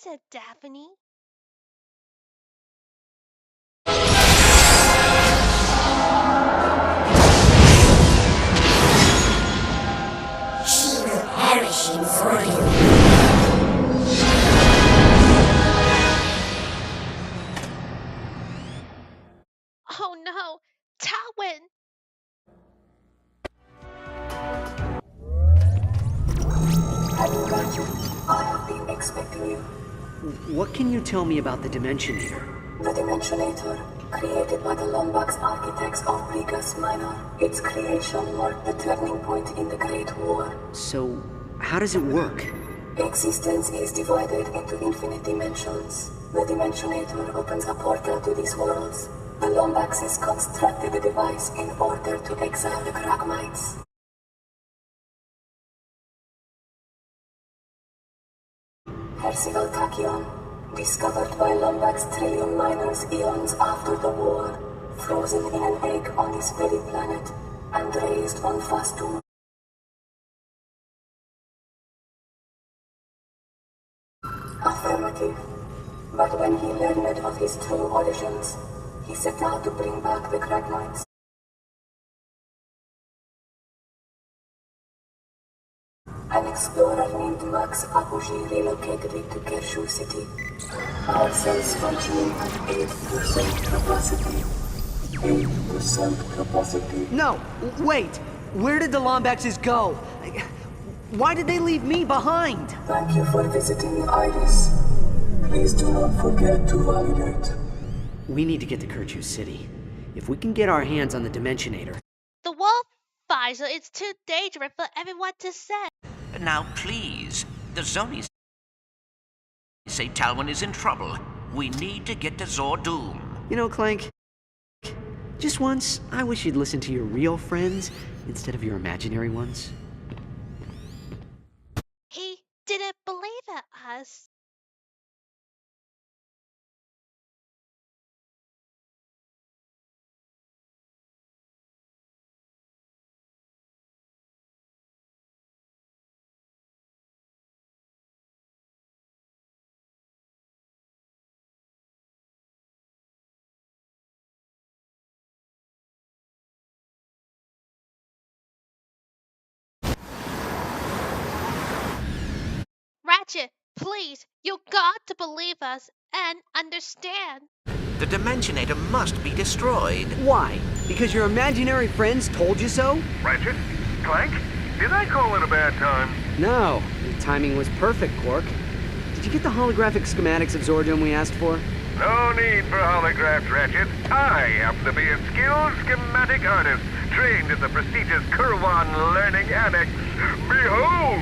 is it, Daphne? She will perish in Zordon. Oh no! Tywin! I have been expecting you. What can you tell me about the Dimensionator? The Dimensionator, created by the Lombax architects of Brigas Minor. Its creation marked the turning point in the Great War. So, how does it work? Existence is divided into infinite dimensions. The Dimensionator opens a portal to these worlds. The Lombaxes constructed the device in order to exile the Kragmites. Percival Tachyon, discovered by Lombax trillium miners eons after the war, frozen in an egg on this very planet, and raised on Fastum. Affirmative. But when he learned of his true origins, he set out to bring back the Kragmites. An explorer named Max Apogee relocated it to Kershu City. Our cells functioning at 8% capacity. 8% capacity. No! Wait! Where did the Lombaxes go? Why did they leave me behind? Thank you for visiting, Iris. Please do not forget to validate. We need to get to Kershu City. If we can get our hands on the Dimensionator. The wolf visor is too dangerous for everyone to set. Now, please. The Zonies say Talwyn is in trouble. We need to get to Zordoom. You know, Clank, just once, I wish you'd listen to your real friends instead of your imaginary ones. He didn't believe us. Ratchet, please, you got to believe us and understand. The Dimensionator must be destroyed. Why? Because your imaginary friends told you so? Ratchet? Clank? Did I call it a bad time? No. Your timing was perfect, Quark. Did you get the holographic schematics of Zordoom we asked for? No need for holographs, Ratchet. I happen to be a skilled schematic artist, trained in the prestigious Kurwan Learning Annex. Behold!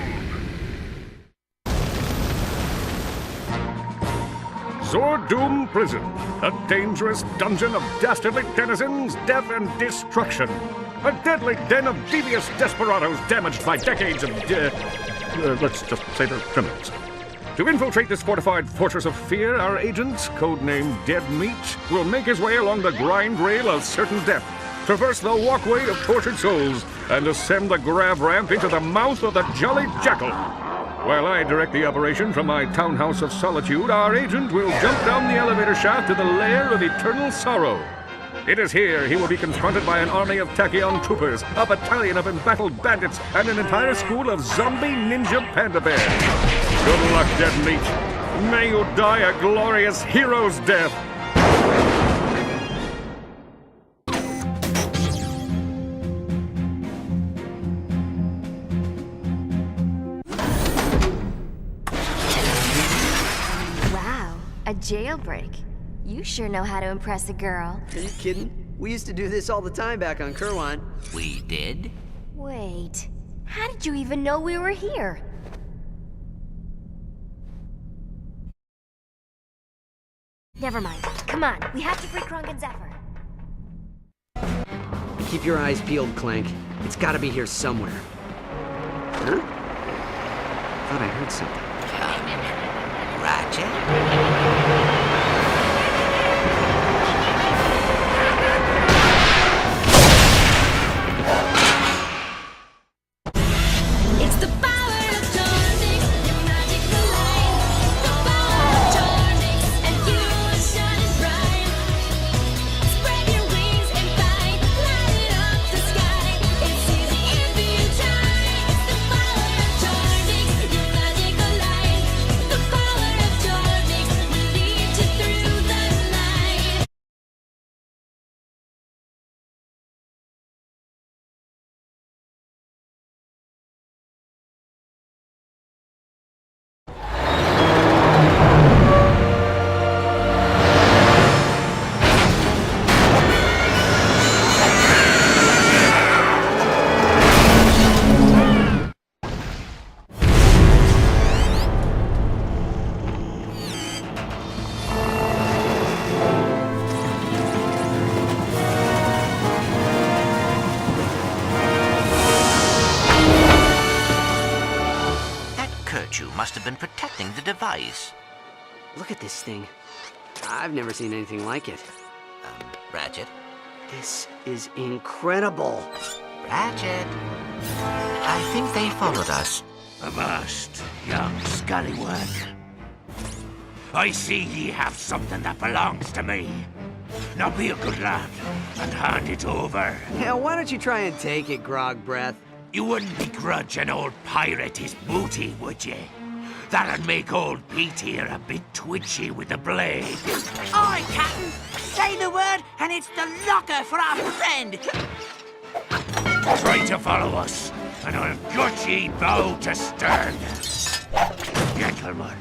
Zordoom Prison, a dangerous dungeon of dastardly denizens, death and destruction. A deadly den of devious desperados damaged by decades of, let's just say they're criminals. To infiltrate this fortified fortress of fear, our agent, codenamed Dead Meat, will make his way along the grind rail of certain death, traverse the walkway of tortured souls, and ascend the grab ramp into the mouth of the Jolly Jackal. While I direct the operation from my townhouse of solitude, our agent will jump down the elevator shaft to the lair of eternal sorrow. It is here he will be confronted by an army of Tachyon troopers, a battalion of embattled bandits, and an entire school of zombie ninja panda bears. Good luck, Dead Meat. May you die a glorious hero's death. A jailbreak. You sure know how to impress a girl. Are you kidding? We used to do this all the time back on Kurwan. We did? Wait, how did you even know we were here? Never mind. Come on, we have to free Krunk and Zephyr. Keep your eyes peeled, Clank. It's gotta be here somewhere. Huh? Thought I heard something. Ratchet? It's the power of joining your magic line. The power have been protecting the device. Look at this thing. I've never seen anything like it. Ratchet? This is incredible. Ratchet? I think they followed us. Avast, young scallywag. I see ye have something that belongs to me. Now be a good lad and hand it over. Yeah, why don't you try and take it, Grog Breath? You wouldn't begrudge an old pirate his booty, would ye? That'd make old Pete here a bit twitchy with the blade. Aye, Captain. Say the word, and it's the locker for our friend. Try to follow us, and I'll gut ye bow to stern. Gentlemen,